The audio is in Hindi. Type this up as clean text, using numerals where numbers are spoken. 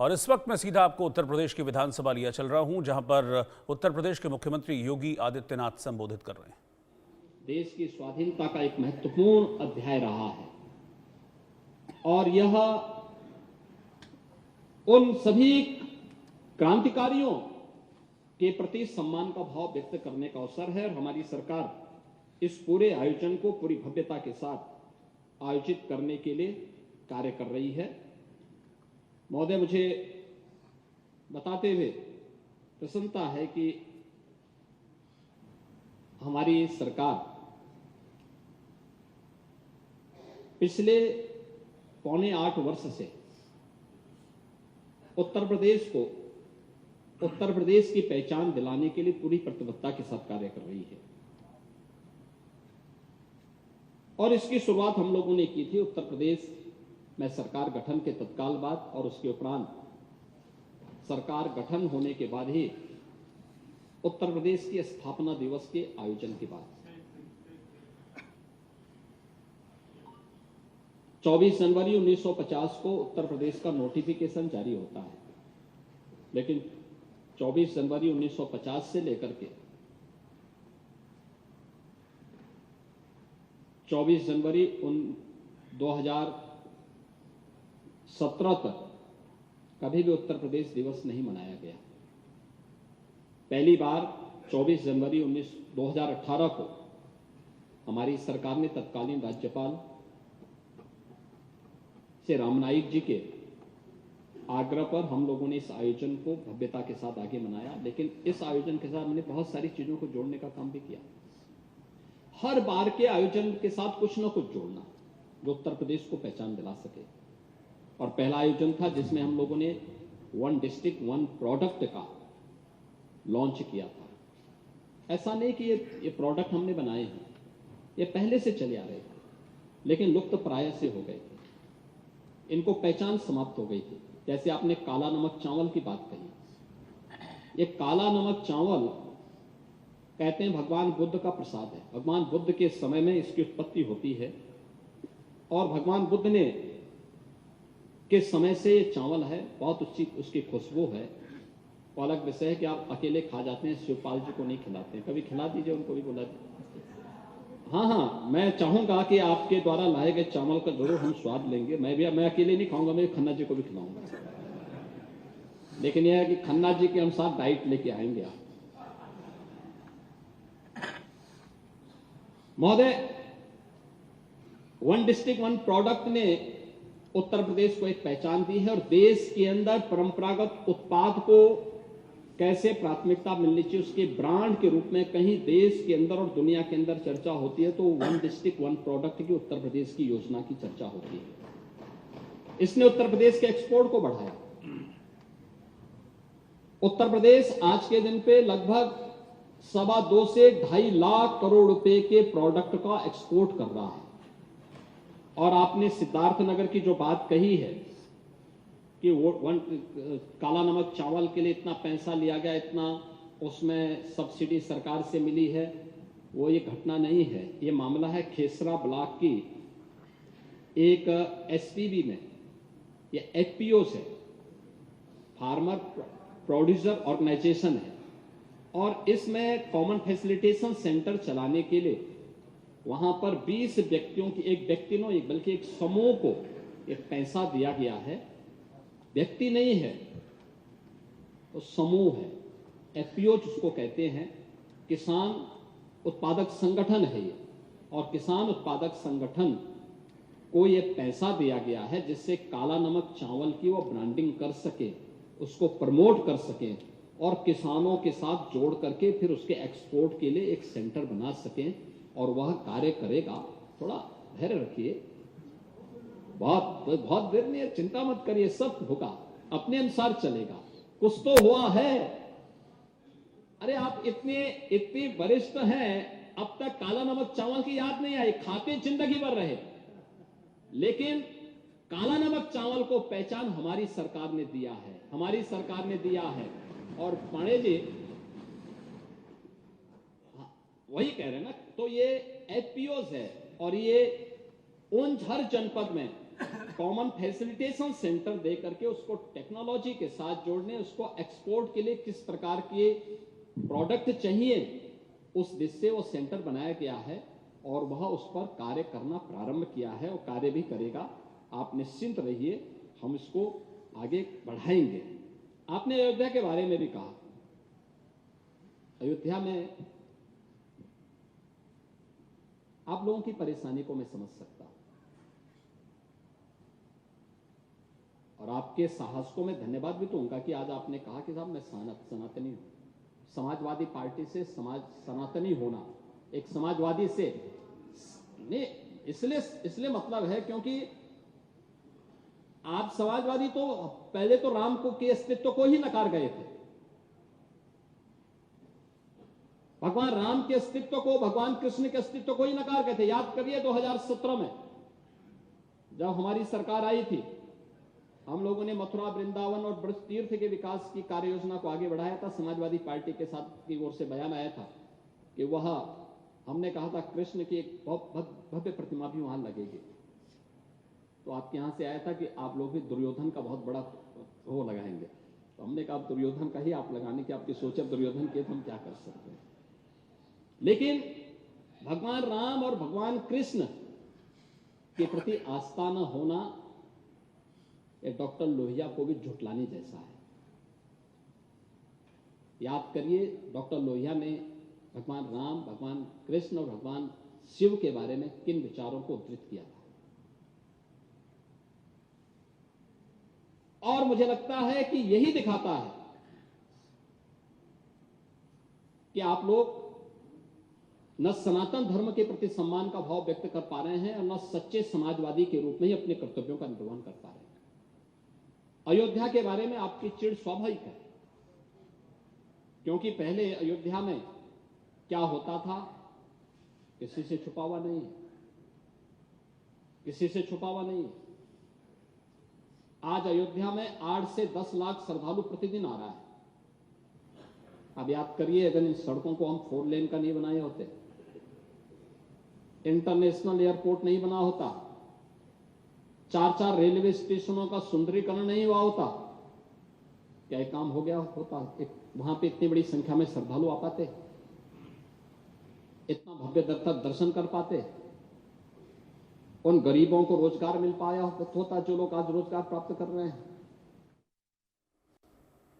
और इस वक्त मैं सीधा आपको उत्तर प्रदेश की विधानसभा लिया चल रहा हूं, जहां पर उत्तर प्रदेश के मुख्यमंत्री योगी आदित्यनाथ संबोधित कर रहे हैं। देश की स्वाधीनता का एक महत्वपूर्ण अध्याय रहा है और यह उन सभी क्रांतिकारियों के प्रति सम्मान का भाव व्यक्त करने का अवसर है और हमारी सरकार इस पूरे आयोजन को पूरी भव्यता के साथ आयोजित करने के लिए कार्य कर रही है। महोदय, मुझे बताते हुए प्रसन्नता है कि हमारी सरकार पिछले 7.25 वर्ष से उत्तर प्रदेश की पहचान दिलाने के लिए पूरी प्रतिबद्धता के साथ कार्य कर रही है और इसकी शुरुआत हम लोगों ने की थी उत्तर प्रदेश में सरकार गठन के तत्काल बाद और उसके उपरांत सरकार गठन होने के बाद ही उत्तर प्रदेश के स्थापना दिवस के आयोजन के बाद 24 जनवरी 1950 को उत्तर प्रदेश का नोटिफिकेशन जारी होता है, लेकिन 24 जनवरी 1950 से लेकर के 24 जनवरी 2017 तक कभी भी उत्तर प्रदेश दिवस नहीं मनाया गया। पहली बार 24 जनवरी 2018 को हमारी सरकार ने तत्कालीन राज्यपाल श्री रामनाईक जी के आग्रह पर हम लोगों ने इस आयोजन को भव्यता के साथ आगे मनाया, लेकिन इस आयोजन के साथ हमने बहुत सारी चीजों को जोड़ने का काम भी किया। हर बार के आयोजन के साथ कुछ न कुछ जोड़ना जो उत्तर प्रदेश को पहचान दिला सके। और पहला आयोजन था जिसमें हम लोगों ने 1 डिस्ट्रिक्ट 1 प्रोडक्ट का लॉन्च किया था। ऐसा नहीं कि ये प्रोडक्ट हमने बनाए हैं, ये पहले से चले आ रहे थे, लेकिन लुप्त प्राय से हो गए थे, इनको पहचान समाप्त हो गई थी। जैसे आपने काला नमक चावल की बात कही, ये काला नमक चावल कहते हैं भगवान बुद्ध का प्रसाद है। भगवान बुद्ध के समय में इसकी उत्पत्ति होती है और भगवान बुद्ध ने के समय से ये चावल है, बहुत उसकी खुशबू है। वो अलग विषय है कि आप अकेले खा जाते हैं, शिवपाल जी को नहीं खिलाते हैं। कभी खिला दीजिए, उनको भी बुला दीजिए। हाँ, मैं चाहूंगा कि आपके द्वारा लाए गए चावल का जरूर हम स्वाद लेंगे। मैं अकेले नहीं खाऊंगा, मैं खन्ना जी को भी खिलाऊंगा, लेकिन यह है कि खन्ना जी के अनुसार डाइट लेके आएंगे आप। महोदय, 1 डिस्ट्रिक्ट 1 प्रोडक्ट ने उत्तर प्रदेश को एक पहचान दी है और देश के अंदर परंपरागत उत्पाद को कैसे प्राथमिकता मिलनी चाहिए उसके ब्रांड के रूप में कहीं देश के अंदर और दुनिया के अंदर चर्चा होती है तो 1 डिस्ट्रिक्ट 1 प्रोडक्ट की उत्तर प्रदेश की योजना की चर्चा होती है। इसने उत्तर प्रदेश के एक्सपोर्ट को बढ़ाया। उत्तर प्रदेश आज के दिन पे लगभग 2.25 से 2.5 लाख करोड़ रुपए के प्रोडक्ट का एक्सपोर्ट कर रहा है। और आपने सिद्धार्थनगर की जो बात कही है कि काला नमक चावल के लिए इतना पैसा लिया गया, इतना उसमें सब्सिडी सरकार से मिली है, वो ये घटना नहीं है। ये मामला है खेसरा ब्लॉक की एक एसपीबी में, ये एफपीओ से फार्मर प्रोड्यूसर ऑर्गेनाइजेशन है और इसमें कॉमन फैसिलिटेशन सेंटर चलाने के लिए वहां पर 20 व्यक्तियों की, एक व्यक्ति नहीं बल्कि एक समूह को एक पैसा दिया गया है। व्यक्ति नहीं है तो समूह है, एफपीओ जिसको कहते हैं, किसान उत्पादक संगठन है ये। और किसान उत्पादक संगठन को ये पैसा दिया गया है जिससे काला नमक चावल की वो ब्रांडिंग कर सके, उसको प्रमोट कर सके और किसानों के साथ जोड़ करके फिर उसके एक्सपोर्ट के लिए एक सेंटर बना सकें और वह कार्य करेगा। थोड़ा धैर्य रखिए, बहुत देर नहीं है, चिंता मत करिए, सब होगा, अपने अनुसार चलेगा। कुछ तो हुआ है। अरे आप इतने वरिष्ठ हैं, अब तक काला नमक चावल की याद नहीं आई, खाते जिंदगी भर रहे, लेकिन काला नमक चावल को पहचान हमारी सरकार ने दिया है, हमारी सरकार ने दिया है। और पांडे जी वही कह रहे हैं ना, तो ये एफपीओज है और ये उन हर जनपद में कॉमन फैसिलिटेशन सेंटर दे करके उसको टेक्नोलॉजी के साथ जोड़ने, उसको एक्सपोर्ट के लिए किस प्रकार के प्रोडक्ट चाहिए, उस दिशा से वो सेंटर बनाया गया है और वह उस पर कार्य करना प्रारंभ किया है और कार्य भी करेगा। आप निश्चिंत रहिए, हम इसको आगे बढ़ाएंगे। आपने अयोध्या के बारे में भी कहा। अयोध्या में आप लोगों की परेशानी को मैं समझ सकता हूं और आपके साहस को मैं धन्यवाद भी दूंगा कि आज आपने कहा कि साहब मैं सनातनी हूं। समाजवादी पार्टी से सनातनी होना, एक समाजवादी से नहीं, इसलिए मतलब है क्योंकि आप समाजवादी तो पहले तो राम को के अस्तित्व को ही नकार गए थे। भगवान राम के अस्तित्व को, भगवान कृष्ण के अस्तित्व को ही नकार गए थे। याद करिए 2017 में जब हमारी सरकार आई थी, हम लोगों ने मथुरा, वृंदावन और ब्रज तीर्थ के विकास की कार्य योजना को आगे बढ़ाया था। समाजवादी पार्टी के साथ की ओर से बयान आया था कि वह, हमने कहा था कृष्ण की एक भव्य प्रतिमा भी वहां लगेगी। तो आपके यहां से आया था कि आप लोग भी दुर्योधन का बहुत बड़ा वो लगाएंगे। तो हमने कहा दुर्योधन का ही आप लगाने की आपकी सोच, अब दुर्योधन के तो हम क्या कर सकते हैं। लेकिन भगवान राम और भगवान कृष्ण के प्रति आस्था न होना ये डॉक्टर लोहिया को भी झुठलाने जैसा है। याद करिए डॉक्टर लोहिया ने भगवान राम, भगवान कृष्ण और भगवान शिव के बारे में किन विचारों को उद्धृत किया था। और मुझे लगता है कि यही दिखाता है कि आप लोग न सनातन धर्म के प्रति सम्मान का भाव व्यक्त कर पा रहे हैं और न सच्चे समाजवादी के रूप में ही अपने कर्तव्यों का निर्वहन कर पा रहे हैं। अयोध्या के बारे में आपकी चिढ़ स्वाभाविक है, क्योंकि पहले अयोध्या में क्या होता था किसी से छुपा हुआ नहीं है, किसी से छुपा हुआ नहीं है। आज अयोध्या में 8 से 10 लाख श्रद्धालु प्रतिदिन आ रहा है। अब याद करिए, अगर इन सड़कों को हम 4 लेन का नहीं बनाए होते, इंटरनेशनल एयरपोर्ट नहीं बना होता, 4-4 रेलवे स्टेशनों का सुंदरीकरण नहीं हुआ होता, क्या एक काम हो गया होता? वहां पे इतनी बड़ी संख्या में श्रद्धालु आ पाते, इतना भव्य दर्शन कर पाते, उन गरीबों को रोजगार मिल पाया होता जो लोग आज रोजगार प्राप्त कर रहे हैं।